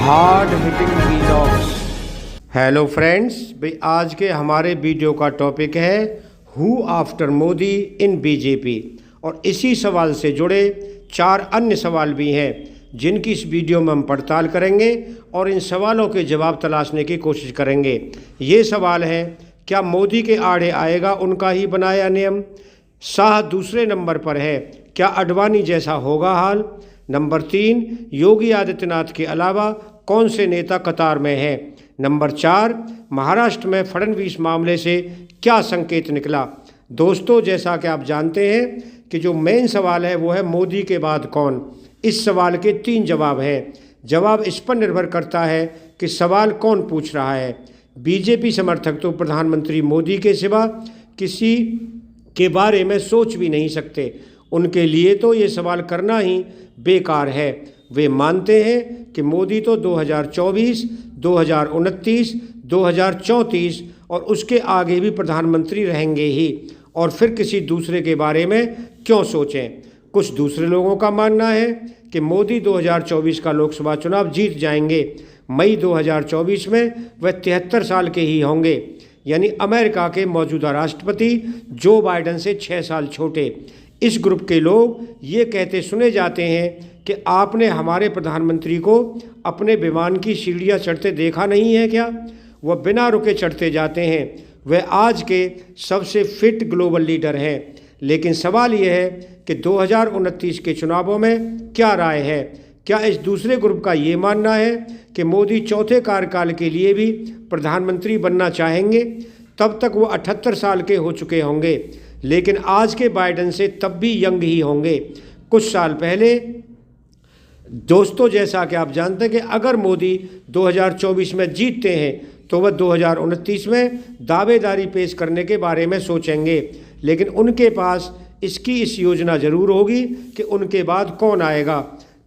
Hard hitting vlogs. Hello friends, भाई आज के हमारे वीडियो का टॉपिक है who after Modi in BJP, और इसी सवाल से जुड़े 4 अन्य सवाल भी हैं जिनकी इस वीडियो में हम पड़ताल करेंगे और इन सवालों के जवाब तलाशने की कोशिश करेंगे। ये सवाल है, क्या मोदी के आड़े आएगा उनका ही बनाया नियम? शाह दूसरे नंबर पर है, क्या अडवाणी जैसा होगा हाल? नंबर 3, योगी आदित्यनाथ के अलावा कौन से नेता कतार में हैं? नंबर 4, महाराष्ट्र में फडणवीस मामले से क्या संकेत निकला? दोस्तों, जैसा कि आप जानते हैं कि जो मेन सवाल है वो है मोदी के बाद कौन। इस सवाल के 3 जवाब हैं। जवाब इस पर निर्भर करता है कि सवाल कौन पूछ रहा है। बीजेपी समर्थक तो प्रधानमंत्री मोदी के सिवा किसी के बारे में सोच भी नहीं सकते। उनके लिए तो ये सवाल करना ही बेकार है। वे मानते हैं कि मोदी तो 2024, 2029, 2034 और उसके आगे भी प्रधानमंत्री रहेंगे ही, और फिर किसी दूसरे के बारे में क्यों सोचें। कुछ दूसरे लोगों का मानना है कि मोदी 2024 का लोकसभा चुनाव जीत जाएंगे। मई 2024 में वह 73 साल के ही होंगे, यानी अमेरिका के मौजूदा राष्ट्रपति जो बाइडेन से 6 साल छोटे। इस ग्रुप के लोग ये कहते सुने जाते हैं कि आपने हमारे प्रधानमंत्री को अपने विमान की सीढ़ियाँ चढ़ते देखा नहीं है क्या? वह बिना रुके चढ़ते जाते हैं। वह आज के सबसे फिट ग्लोबल लीडर हैं। लेकिन सवाल यह है कि 2029 के चुनावों में क्या राय है? क्या इस दूसरे ग्रुप का ये मानना है कि मोदी चौथे कार्यकाल के लिए भी प्रधानमंत्री बनना चाहेंगे? तब तक वो 78 साल के हो चुके होंगे, लेकिन आज के बाइडेन से तब भी यंग ही होंगे। कुछ साल पहले दोस्तों, जैसा कि आप जानते हैं कि अगर मोदी 2024 में जीतते हैं तो वह 2029 में दावेदारी पेश करने के बारे में सोचेंगे, लेकिन उनके पास इस योजना ज़रूर होगी कि उनके बाद कौन आएगा।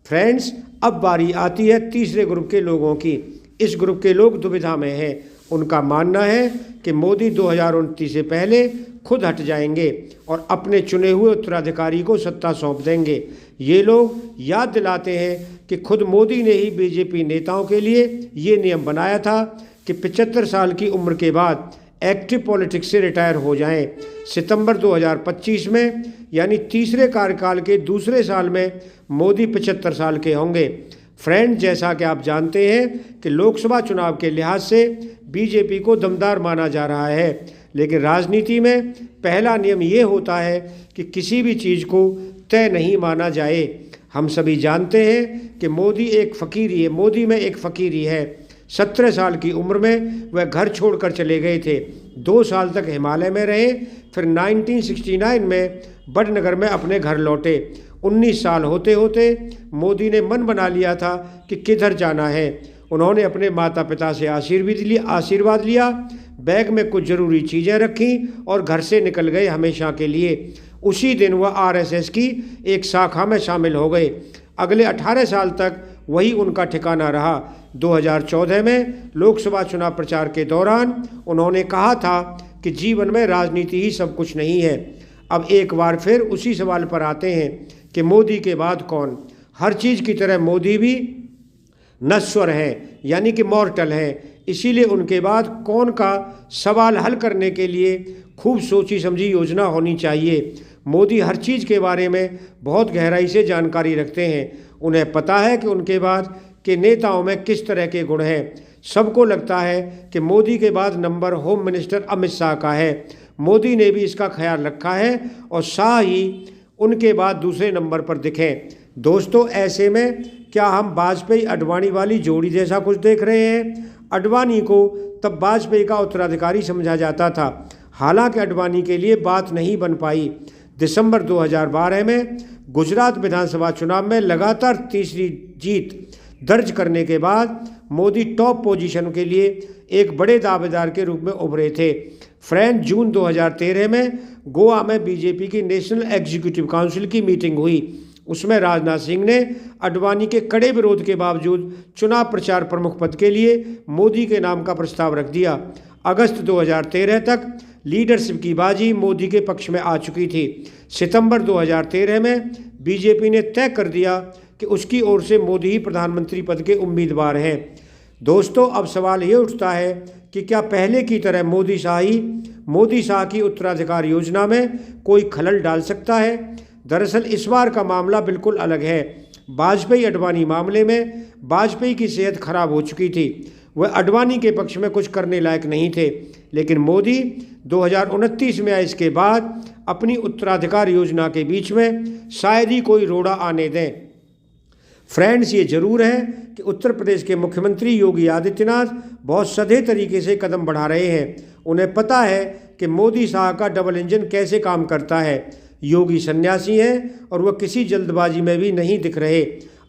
फ्रेंड्स, अब बारी आती है तीसरे ग्रुप के लोगों की। इस ग्रुप के लोग दुविधा में हैं। उनका मानना है कि मोदी 2029 से पहले खुद हट जाएंगे और अपने चुने हुए उत्तराधिकारी को सत्ता सौंप देंगे। ये लोग याद दिलाते हैं कि खुद मोदी ने ही बीजेपी नेताओं के लिए ये नियम बनाया था कि 75 साल की उम्र के बाद एक्टिव पॉलिटिक्स से रिटायर हो जाएं। सितंबर 2025 में, यानी तीसरे कार्यकाल के दूसरे साल में मोदी 75 साल के होंगे। फ्रेंड, जैसा कि आप जानते हैं कि लोकसभा चुनाव के लिहाज से बीजेपी को दमदार माना जा रहा है, लेकिन राजनीति में पहला नियम ये होता है कि किसी भी चीज़ को तय नहीं माना जाए। हम सभी जानते हैं कि मोदी में एक फ़कीरी है। 17 साल की उम्र में वह घर छोड़कर चले गए थे। 2 साल तक हिमालय में रहे, फिर 1969 में बड़नगर में अपने घर लौटे। 19 साल होते होते मोदी ने मन बना लिया था कि किधर जाना है। उन्होंने अपने माता पिता से आशीर्वाद लिया, बैग में कुछ ज़रूरी चीज़ें रखीं और घर से निकल गए हमेशा के लिए। उसी दिन वह आरएसएस की एक शाखा में शामिल हो गए। अगले 18 साल तक वही उनका ठिकाना रहा। 2014 में लोकसभा चुनाव प्रचार के दौरान उन्होंने कहा था कि जीवन में राजनीति ही सब कुछ नहीं है। अब एक बार फिर उसी सवाल पर आते हैं कि मोदी के बाद कौन? हर चीज़ की तरह मोदी भी नश्वर हैं, यानी कि मॉर्टल हैं। इसीलिए उनके बाद कौन का सवाल हल करने के लिए खूब सोची समझी योजना होनी चाहिए। मोदी हर चीज़ के बारे में बहुत गहराई से जानकारी रखते हैं। उन्हें पता है कि उनके बाद के नेताओं में किस तरह के गुण हैं। सबको लगता है कि मोदी के बाद number home minister Amit Shah का है। मोदी ने भी इसका ख्याल रखा है और शाह ही उनके बाद दूसरे नंबर पर दिखें। दोस्तों, ऐसे में क्या हम वाजपेयी अडवाणी वाली जोड़ी जैसा कुछ देख रहे हैं? अडवाणी को तब वाजपेयी का उत्तराधिकारी समझा जाता था। हालांकि अडवाणी के लिए बात नहीं बन पाई। दिसंबर 2012 में गुजरात विधानसभा चुनाव में लगातार तीसरी जीत दर्ज करने के बाद मोदी टॉप पोजीशन के लिए एक बड़े दावेदार के रूप में उभरे थे। फ्रेंड, जून 2013 में गोवा में बीजेपी की नेशनल एग्जीक्यूटिव काउंसिल की मीटिंग हुई। उसमें राजनाथ सिंह ने अडवाणी के कड़े विरोध के बावजूद चुनाव प्रचार प्रमुख पद के लिए मोदी के नाम का प्रस्ताव रख दिया। अगस्त 2013 तक लीडरशिप की बाजी मोदी के पक्ष में आ चुकी थी। सितंबर 2013 में बीजेपी ने तय कर दिया कि उसकी ओर से मोदी ही प्रधानमंत्री पद के उम्मीदवार हैं। दोस्तों, अब सवाल ये उठता है कि क्या पहले की तरह मोदी शाह की उत्तराधिकार योजना में कोई खलल डाल सकता है? दरअसल इस बार का मामला बिल्कुल अलग है। वाजपेयी अडवाणी मामले में वाजपेयी की सेहत खराब हो चुकी थी, वह अडवाणी के पक्ष में कुछ करने लायक नहीं थे, लेकिन मोदी 2029 में आए इसके बाद अपनी उत्तराधिकार योजना के बीच में शायद ही कोई रोड़ा आने दें। फ्रेंड्स, ये जरूर है कि उत्तर प्रदेश के मुख्यमंत्री योगी आदित्यनाथ बहुत सधे तरीके से कदम बढ़ा रहे हैं। उन्हें पता है कि मोदी शाह का डबल इंजन कैसे काम करता है। योगी सन्यासी हैं और वह किसी जल्दबाजी में भी नहीं दिख रहे।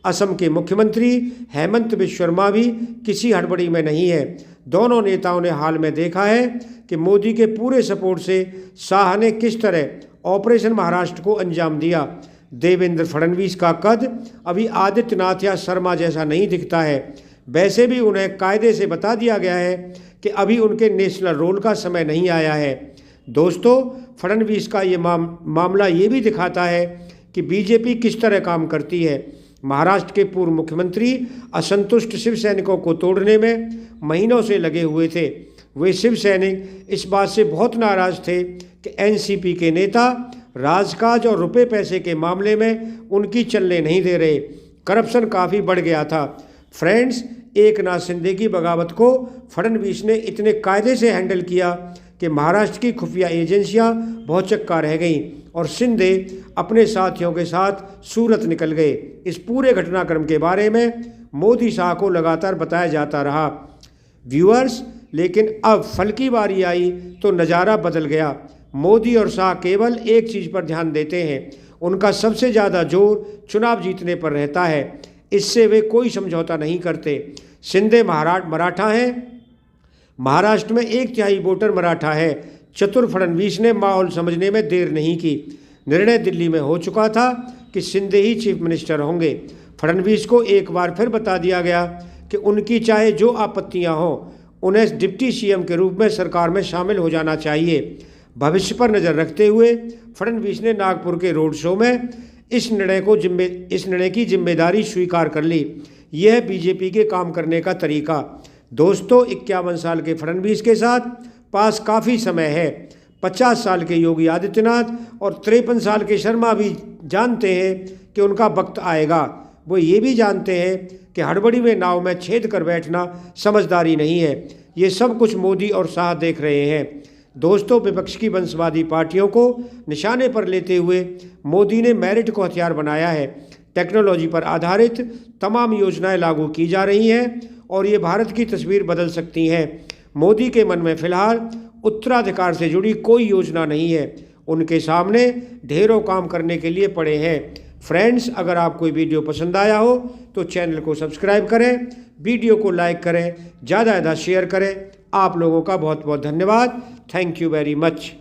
असम के मुख्यमंत्री हेमंत बिश्व शर्मा भी किसी हड़बड़ी में नहीं है। दोनों नेताओं ने हाल में देखा है कि मोदी के पूरे सपोर्ट से शाह ने किस तरह ऑपरेशन महाराष्ट्र को अंजाम दिया। देवेंद्र फडणवीस का कद अभी आदित्यनाथ या शर्मा जैसा नहीं दिखता है। वैसे भी उन्हें कायदे से बता दिया गया है कि अभी उनके नेशनल रोल का समय नहीं आया है। दोस्तों, फडणवीस का ये मामला ये भी दिखाता है कि बीजेपी किस तरह काम करती है। महाराष्ट्र के पूर्व मुख्यमंत्री असंतुष्ट शिव सैनिकों को तोड़ने में महीनों से लगे हुए थे। वे शिव सैनिक इस बात से बहुत नाराज थे कि एनसीपी के नेता राजकाज और रुपए पैसे के मामले में उनकी चलने नहीं दे रहे। करप्शन काफ़ी बढ़ गया था। फ्रेंड्स, एकनाथ शिंदे की बगावत को फडणवीस ने इतने कायदे से हैंडल किया कि महाराष्ट्र की खुफिया एजेंसियां भौचक्का रह गईं और शिंदे अपने साथियों के साथ सूरत निकल गए। इस पूरे घटनाक्रम के बारे में मोदी शाह को लगातार बताया जाता रहा। व्यूअर्स, लेकिन अब फल की बारी आई तो नज़ारा बदल गया। मोदी और शाह केवल एक चीज़ पर ध्यान देते हैं, उनका सबसे ज़्यादा जोर चुनाव जीतने पर रहता है। इससे वे कोई समझौता नहीं करते। शिंदे मराठा हैं, महाराष्ट्र में 1/3 वोटर मराठा है। चतुर फडणवीस ने माहौल समझने में देर नहीं की। निर्णय दिल्ली में हो चुका था कि शिंदे ही चीफ मिनिस्टर होंगे। फडणवीस को एक बार फिर बता दिया गया कि उनकी चाहे जो आपत्तियां हों, उन्हें डिप्टी सीएम के रूप में सरकार में शामिल हो जाना चाहिए। भविष्य पर नज़र रखते हुए फडणवीस ने नागपुर के रोड शो में इस निर्णय की जिम्मेदारी स्वीकार कर ली। यह बीजेपी के काम करने का तरीका। दोस्तों, 51 साल के फडणवीस के साथ पास काफ़ी समय है। 50 साल के योगी आदित्यनाथ और 53 साल के शर्मा भी जानते हैं कि उनका वक्त आएगा। वो ये भी जानते हैं कि हड़बड़ी में नाव में छेद कर बैठना समझदारी नहीं है। ये सब कुछ मोदी और शाह देख रहे हैं। दोस्तों, विपक्ष की वंशवादी पार्टियों को निशाने पर लेते हुए मोदी ने मेरिट को हथियार बनाया है। टेक्नोलॉजी पर आधारित तमाम योजनाएं लागू की जा रही हैं और ये भारत की तस्वीर बदल सकती हैं। मोदी के मन में फिलहाल उत्तराधिकार से जुड़ी कोई योजना नहीं है। उनके सामने ढेरों काम करने के लिए पड़े हैं। फ्रेंड्स, अगर आपको ये वीडियो पसंद आया हो तो चैनल को सब्सक्राइब करें, वीडियो को लाइक करें, ज़्यादा शेयर करें। आप लोगों का बहुत बहुत धन्यवाद। Thank you very much.